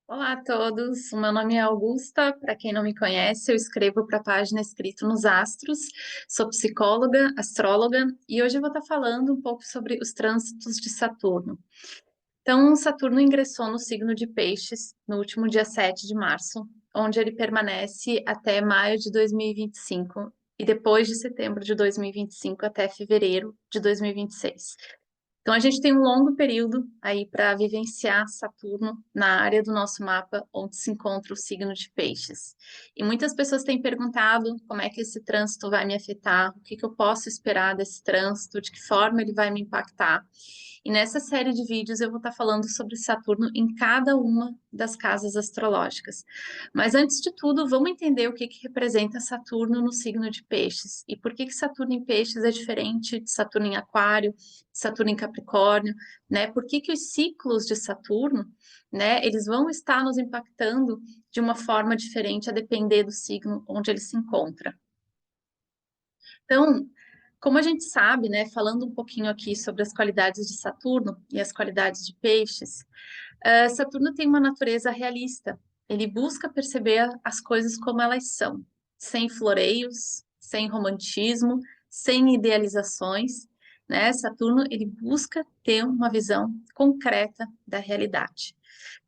Olá a todos, o meu nome é Augusta. Para quem não me conhece, eu escrevo para a página Escrito nos Astros. Sou psicóloga, astróloga e hoje eu vou estar falando um pouco sobre os trânsitos de Saturno. Então, Saturno ingressou no signo de Peixes no último dia 7 de março, onde ele permanece até maio de 2025 e depois de setembro de 2025 até fevereiro de 2026. Então, a gente tem um longo período aí para vivenciar Saturno na área do nosso mapa onde se encontra o signo de Peixes. E muitas pessoas têm perguntado como é que esse trânsito vai me afetar, o que que eu posso esperar desse trânsito, de que forma ele vai me impactar. E nessa série de vídeos eu vou estar falando sobre Saturno em cada uma das casas astrológicas. Mas antes de tudo, vamos entender o que que representa Saturno no signo de Peixes e por que que Saturno em Peixes é diferente de Saturno em Aquário, Saturno em Capricórnio, né? Por que que os ciclos de Saturno, né, eles vão estar nos impactando de uma forma diferente a depender do signo onde ele se encontra. Então, como a gente sabe, né, falando um pouquinho aqui sobre as qualidades de Saturno e as qualidades de Peixes, Saturno tem uma natureza realista. Ele busca perceber as coisas como elas são, sem floreios, sem romantismo, sem idealizações, né? Saturno, ele busca ter uma visão concreta da realidade.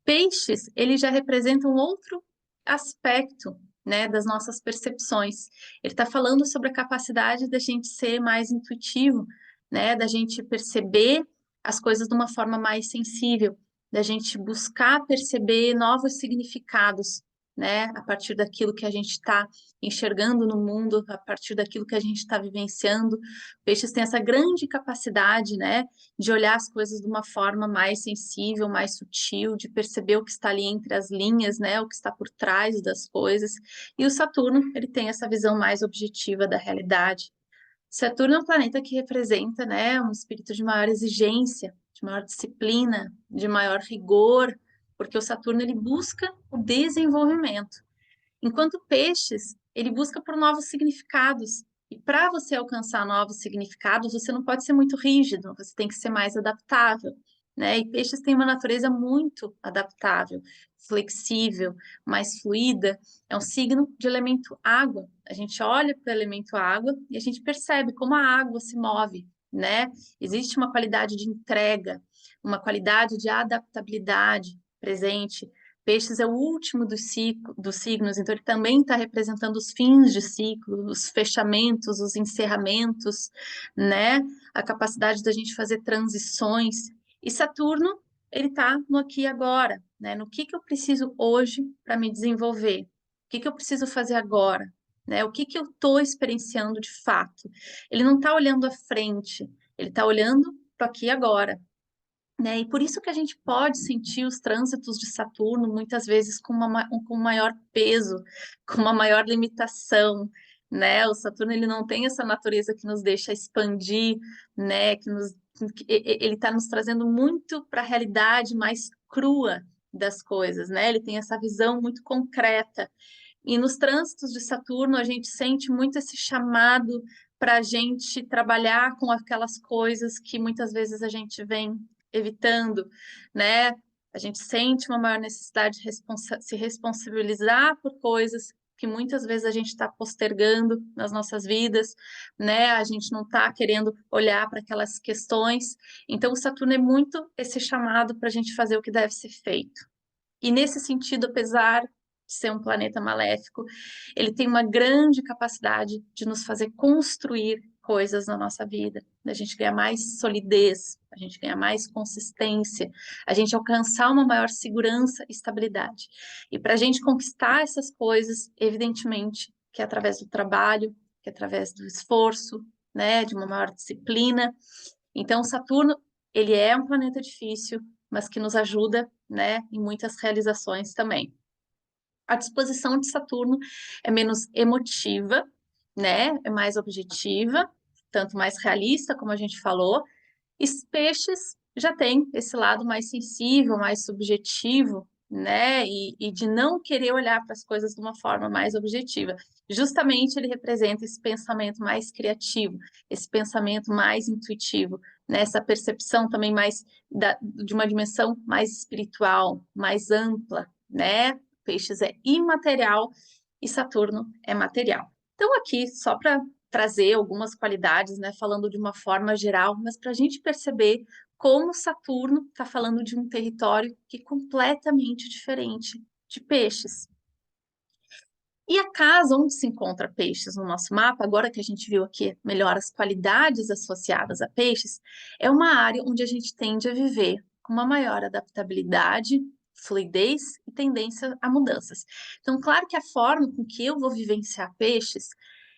Peixes, ele já representa um outro aspecto, né, das nossas percepções. Ele está falando sobre a capacidade da gente ser mais intuitivo, né, da gente perceber as coisas de uma forma mais sensível, da gente buscar perceber novos significados, né, a partir daquilo que a gente está enxergando no mundo, a partir daquilo que a gente está vivenciando. Peixes tem essa grande capacidade, né, de olhar as coisas de uma forma mais sensível, mais sutil, de perceber o que está ali entre as linhas, né, o que está por trás das coisas. E o Saturno, ele tem essa visão mais objetiva da realidade. Saturno é um planeta que representa, né, um espírito de maior exigência, de maior disciplina, de maior rigor, porque o Saturno ele busca o desenvolvimento. Enquanto Peixes, ele busca por novos significados. E para você alcançar novos significados, você não pode ser muito rígido, você tem que ser mais adaptável, né? E Peixes tem uma natureza muito adaptável, flexível, mais fluida. É um signo de elemento água. A gente olha para o elemento água e a gente percebe como a água se move, né? Existe uma qualidade de entrega, uma qualidade de adaptabilidade presente. Peixes é o último dos signos, então ele também está representando os fins de ciclo, os fechamentos, os encerramentos, né? A capacidade da gente fazer transições. E Saturno, ele está no aqui e agora, né? No que eu preciso hoje para me desenvolver? O que eu preciso fazer agora? Né? O que eu estou experienciando de fato? Ele não está olhando à frente, ele está olhando para aqui e agora, né? E por isso que a gente pode sentir os trânsitos de Saturno muitas vezes com maior peso, com uma maior limitação, né? O Saturno ele não tem essa natureza que nos deixa expandir, né? Ele está nos trazendo muito para a realidade mais crua das coisas, né? Ele tem essa visão muito concreta. E nos trânsitos de Saturno a gente sente muito esse chamado para a gente trabalhar com aquelas coisas que muitas vezes a gente vem evitando, né? A gente sente uma maior necessidade de se responsabilizar por coisas que muitas vezes a gente está postergando nas nossas vidas, né? A gente não está querendo olhar para aquelas questões. Então, o Saturno é muito esse chamado para a gente fazer o que deve ser feito. E nesse sentido, apesar de ser um planeta maléfico, ele tem uma grande capacidade de nos fazer construir coisas na nossa vida, da gente ganhar mais solidez, a gente ganhar mais consistência, a gente alcançar uma maior segurança e estabilidade. E para a gente conquistar essas coisas, evidentemente, que é através do trabalho, que é através do esforço, né, de uma maior disciplina. Então, Saturno, ele é um planeta difícil, mas que nos ajuda, né, em muitas realizações também. A disposição de Saturno é menos emotiva, né, é mais objetiva, tanto mais realista, como a gente falou, e Peixes já tem esse lado mais sensível, mais subjetivo, né? E de não querer olhar para as coisas de uma forma mais objetiva. Justamente ele representa esse pensamento mais criativo, esse pensamento mais intuitivo, né? Essa percepção também mais de uma dimensão mais espiritual, mais ampla, né? Peixes é imaterial e Saturno é material. Então, aqui, só para trazer algumas qualidades, né? Falando de uma forma geral, mas para a gente perceber como Saturno está falando de um território que é completamente diferente de peixes. E a casa onde se encontra peixes no nosso mapa, agora que a gente viu aqui melhor as qualidades associadas a peixes, é uma área onde a gente tende a viver com uma maior adaptabilidade, fluidez e tendência a mudanças. Então, claro que a forma com que eu vou vivenciar peixes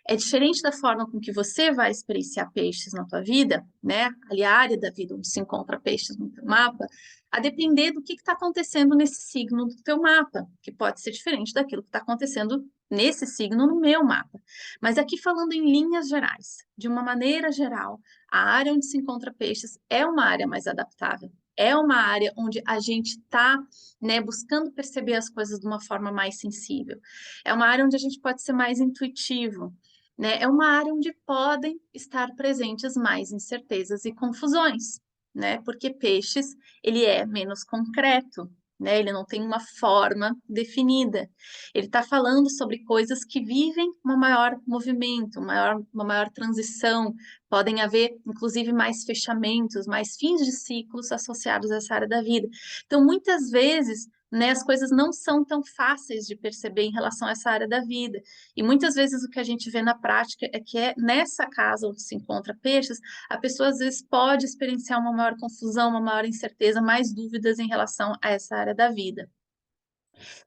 é diferente da forma com que você vai experienciar peixes na tua vida, né? Ali a área da vida onde se encontra peixes no teu mapa, a depender do que está acontecendo nesse signo do teu mapa, que pode ser diferente daquilo que está acontecendo nesse signo no meu mapa. Mas aqui falando em linhas gerais, de uma maneira geral, a área onde se encontra peixes é uma área mais adaptável. É uma área onde a gente está, né, buscando perceber as coisas de uma forma mais sensível. É uma área onde a gente pode ser mais intuitivo, né? É uma área onde podem estar presentes mais incertezas e confusões, né? Porque peixes, ele é menos concreto, né? Ele não tem uma forma definida. Ele está falando sobre coisas que vivem um maior movimento, uma maior transição. Podem haver, inclusive, mais fechamentos, mais fins de ciclos associados a essa área da vida. Então, muitas vezes, né, as coisas não são tão fáceis de perceber em relação a essa área da vida. E muitas vezes o que a gente vê na prática é que é nessa casa onde se encontra peixes, a pessoa às vezes pode experienciar uma maior confusão, uma maior incerteza, mais dúvidas em relação a essa área da vida.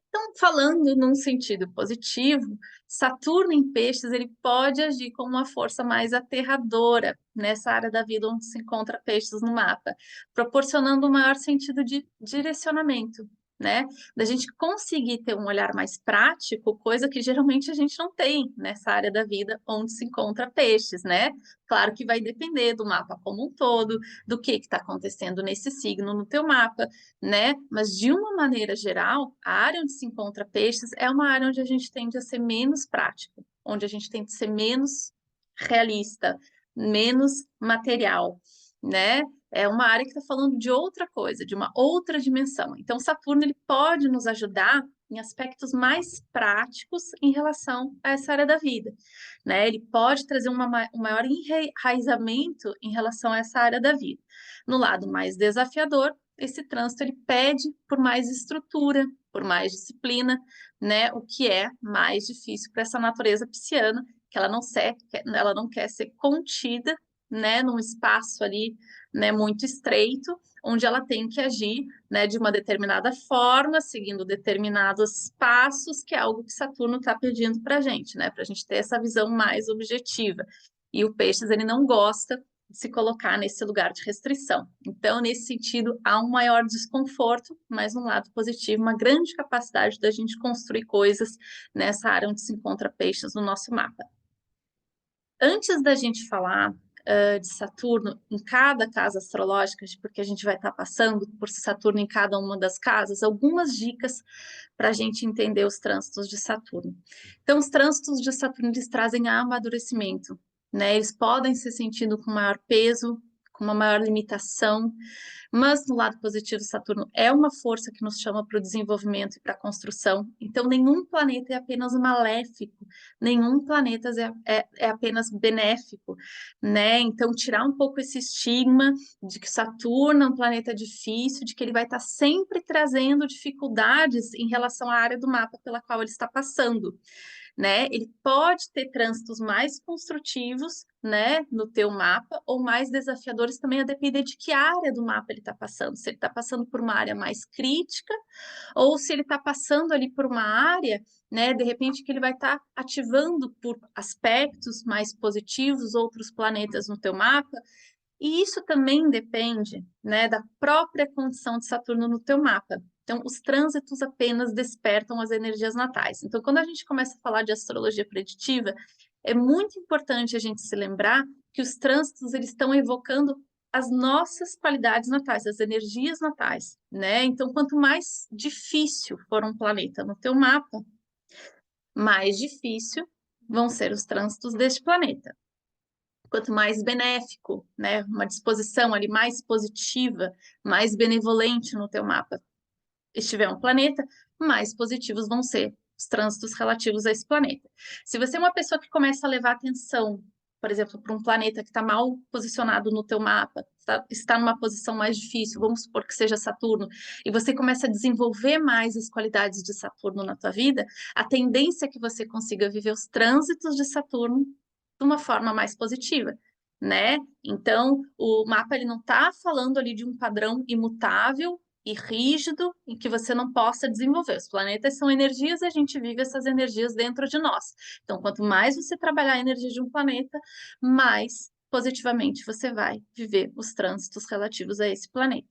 Então, falando num sentido positivo, Saturno em peixes, ele pode agir como uma força mais aterradora nessa área da vida onde se encontra peixes no mapa, proporcionando um maior sentido de direcionamento, né? Da gente conseguir ter um olhar mais prático, coisa que geralmente a gente não tem nessa área da vida onde se encontra peixes, né? Claro que vai depender do mapa como um todo, do que está acontecendo nesse signo no teu mapa, né? Mas de uma maneira geral, a área onde se encontra peixes é uma área onde a gente tende a ser menos prático, onde a gente tende a ser menos realista, menos material, né? É uma área que está falando de outra coisa, de uma outra dimensão. Então, Saturno ele pode nos ajudar em aspectos mais práticos em relação a essa área da vida, né? Ele pode trazer um maior enraizamento em relação a essa área da vida. No lado mais desafiador, esse trânsito ele pede por mais estrutura, por mais disciplina, né? O que é mais difícil para essa natureza pisciana, que ela não quer ser contida, né? Num espaço ali, né? Muito estreito, onde ela tem que agir, né? De uma determinada forma, seguindo determinados passos, que é algo que Saturno está pedindo para a gente, né? Para a gente ter essa visão mais objetiva. E o Peixes ele não gosta se colocar nesse lugar de restrição. Então, nesse sentido, há um maior desconforto, mas um lado positivo, uma grande capacidade da gente construir coisas nessa área onde se encontra peixes no nosso mapa. Antes da gente falar de Saturno em cada casa astrológica, porque a gente vai estar passando por Saturno em cada uma das casas, algumas dicas para a gente entender os trânsitos de Saturno. Então, os trânsitos de Saturno eles trazem amadurecimento, né? Eles podem ser sentidos com maior peso, com uma maior limitação, mas no lado positivo, Saturno é uma força que nos chama para o desenvolvimento e para a construção. Então, nenhum planeta é apenas maléfico, nenhum planeta é apenas benéfico, né? Então, tirar um pouco esse estigma de que Saturno é um planeta difícil, de que ele vai estar sempre trazendo dificuldades em relação à área do mapa pela qual ele está passando, né? Ele pode ter trânsitos mais construtivos, né, no teu mapa, ou mais desafiadores também, a depender de que área do mapa ele está passando. Se ele está passando por uma área mais crítica, ou se ele está passando ali por uma área, né, de repente que ele vai estar ativando por aspectos mais positivos outros planetas no teu mapa. E isso também depende, né, da própria condição de Saturno no teu mapa. Então, os trânsitos apenas despertam as energias natais. Então, quando a gente começa a falar de astrologia preditiva, é muito importante a gente se lembrar que os trânsitos eles estão evocando as nossas qualidades natais, as energias natais, né? Então, quanto mais difícil for um planeta no teu mapa, mais difícil vão ser os trânsitos deste planeta. Quanto mais benéfico, né? Uma disposição ali mais positiva, mais benevolente no teu mapa, estiver um planeta, mais positivos vão ser os trânsitos relativos a esse planeta. Se você é uma pessoa que começa a levar atenção, por exemplo, para um planeta que está mal posicionado no teu mapa, está numa posição mais difícil, vamos supor que seja Saturno, e você começa a desenvolver mais as qualidades de Saturno na tua vida, a tendência é que você consiga viver os trânsitos de Saturno de uma forma mais positiva, né? Então, o mapa ele não está falando ali de um padrão imutável e rígido em que você não possa desenvolver. Os planetas são energias e a gente vive essas energias dentro de nós. Então, quanto mais você trabalhar a energia de um planeta, mais positivamente você vai viver os trânsitos relativos a esse planeta.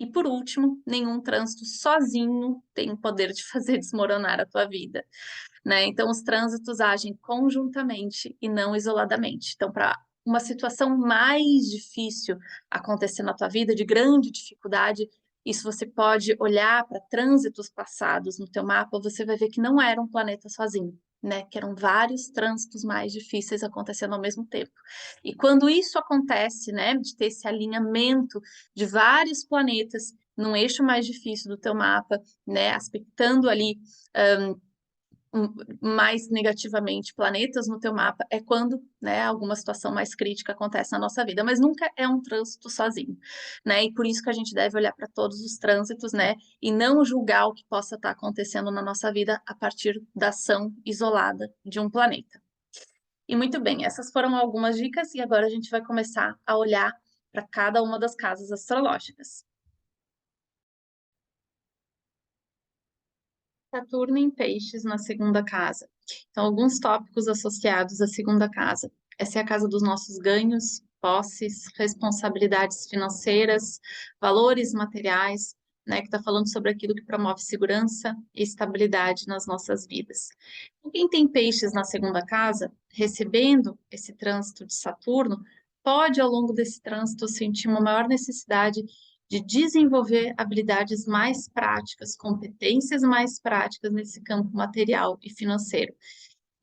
E por último, nenhum trânsito sozinho tem o poder de fazer desmoronar a tua vida, né? Então, os trânsitos agem conjuntamente e não isoladamente. Então, para uma situação mais difícil acontecer na tua vida, de grande dificuldade, isso você pode olhar para trânsitos passados no teu mapa, você vai ver que não era um planeta sozinho, né? Que eram vários trânsitos mais difíceis acontecendo ao mesmo tempo. E quando isso acontece, né, de ter esse alinhamento de vários planetas num eixo mais difícil do teu mapa, né, aspectando ali mais negativamente planetas no teu mapa, é quando, né, alguma situação mais crítica acontece na nossa vida, mas nunca é um trânsito sozinho, né? E por isso que a gente deve olhar para todos os trânsitos, né, e não julgar o que possa estar acontecendo na nossa vida a partir da ação isolada de um planeta. E muito bem, essas foram algumas dicas e agora a gente vai começar a olhar para cada uma das casas astrológicas. Saturno em Peixes na segunda casa. Então, alguns tópicos associados à segunda casa. Essa é a casa dos nossos ganhos, posses, responsabilidades financeiras, valores materiais, né, que está falando sobre aquilo que promove segurança e estabilidade nas nossas vidas. Quem tem Peixes na segunda casa, recebendo esse trânsito de Saturno, pode, ao longo desse trânsito, sentir uma maior necessidade de desenvolver habilidades mais práticas, competências mais práticas nesse campo material e financeiro.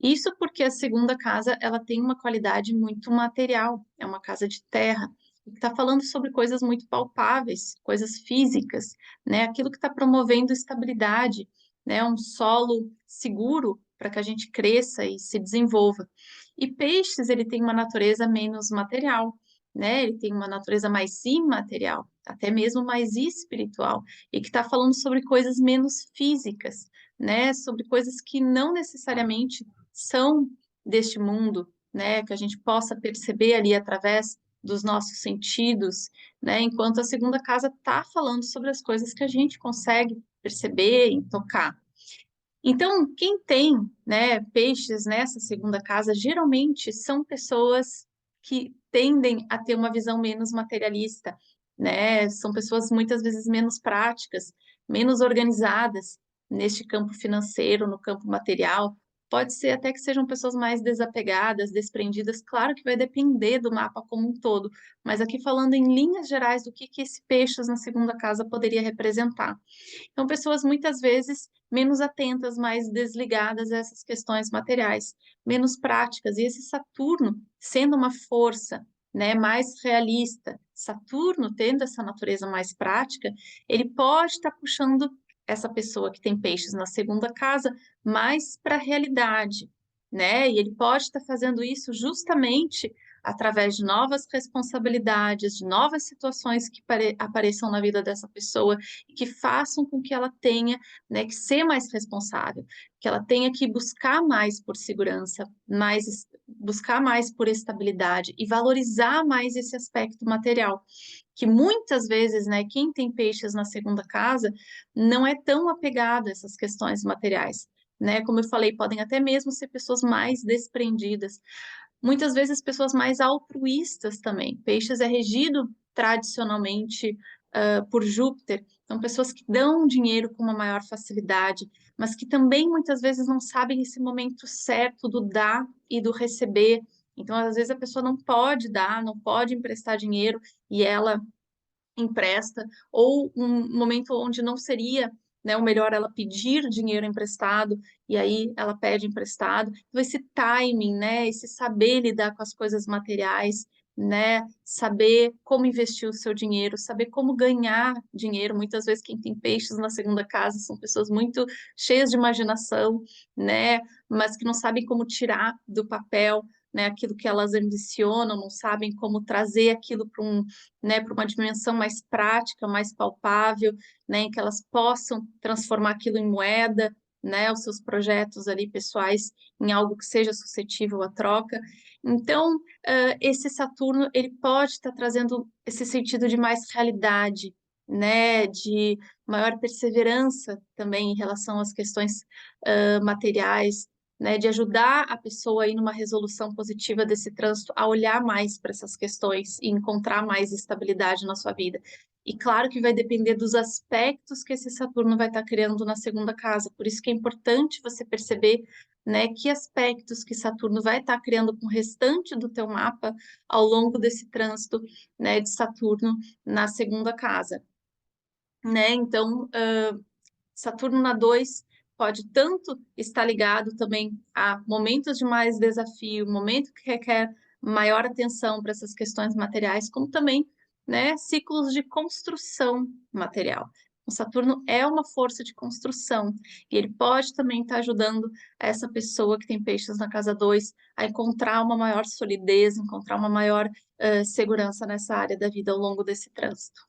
Isso porque a segunda casa ela tem uma qualidade muito material, é uma casa de terra, está falando sobre coisas muito palpáveis, coisas físicas, né? Aquilo que está promovendo estabilidade, né? Um solo seguro para que a gente cresça e se desenvolva. E peixes ele tem uma natureza menos material, né? Ele tem uma natureza mais imaterial, até mesmo mais espiritual, e que está falando sobre coisas menos físicas, né? Sobre coisas que não necessariamente são deste mundo, né? Que a gente possa perceber ali através dos nossos sentidos, né? Enquanto a segunda casa está falando sobre as coisas que a gente consegue perceber e tocar. Então, quem tem, né, peixes nessa segunda casa, geralmente são pessoas que tendem a ter uma visão menos materialista, né? São pessoas muitas vezes menos práticas, menos organizadas neste campo financeiro, no campo material. Pode ser até que sejam pessoas mais desapegadas, desprendidas. Claro que vai depender do mapa como um todo, mas aqui falando em linhas gerais do que esse peixes na segunda casa poderia representar. Então, pessoas muitas vezes menos atentas, mais desligadas a essas questões materiais, menos práticas. E esse Saturno, sendo uma força, né, mais realista, Saturno tendo essa natureza mais prática, ele pode estar puxando essa pessoa que tem peixes na segunda casa mais para a realidade, né? E ele pode estar fazendo isso justamente através de novas responsabilidades, de novas situações que apareçam na vida dessa pessoa e que façam com que ela tenha, né, que ser mais responsável, que ela tenha que buscar mais por segurança, buscar mais por estabilidade e valorizar mais esse aspecto material, que muitas vezes, né, quem tem peixes na segunda casa não é tão apegado a essas questões materiais. Né, como eu falei, podem até mesmo ser pessoas mais desprendidas, muitas vezes pessoas mais altruístas também. Peixes é regido tradicionalmente por Júpiter, então pessoas que dão dinheiro com uma maior facilidade, mas que também muitas vezes não sabem esse momento certo do dar e do receber. Então, às vezes a pessoa não pode dar, não pode emprestar dinheiro e ela empresta, ou um momento onde não seria, né, o melhor ela pedir dinheiro emprestado, e aí ela pede emprestado. Então, esse timing, né, esse saber lidar com as coisas materiais, né? Saber como investir o seu dinheiro, saber como ganhar dinheiro. Muitas vezes quem tem peixes na segunda casa são pessoas muito cheias de imaginação, né? Mas que não sabem como tirar do papel, né, aquilo que elas ambicionam, não sabem como trazer aquilo para né, para uma dimensão mais prática, mais palpável, né, em que elas possam transformar aquilo em moeda, né, os seus projetos ali pessoais em algo que seja suscetível à troca. Então, esse Saturno ele pode estar trazendo esse sentido de mais realidade, né, de maior perseverança também em relação às questões materiais, né, de ajudar a pessoa aí numa resolução positiva desse trânsito a olhar mais para essas questões e encontrar mais estabilidade na sua vida. E claro que vai depender dos aspectos que esse Saturno vai estar criando na segunda casa. Por isso que é importante você perceber, né, que aspectos que Saturno vai estar criando com o restante do teu mapa ao longo desse trânsito, né, de Saturno na segunda casa, né? Então, Saturno na 2 pode tanto estar ligado também a momentos de mais desafio, momento que requer maior atenção para essas questões materiais, como também, né, ciclos de construção material. O Saturno é uma força de construção e ele pode também estar ajudando essa pessoa que tem peixes na casa 2 a encontrar uma maior solidez, encontrar uma maior segurança nessa área da vida ao longo desse trânsito.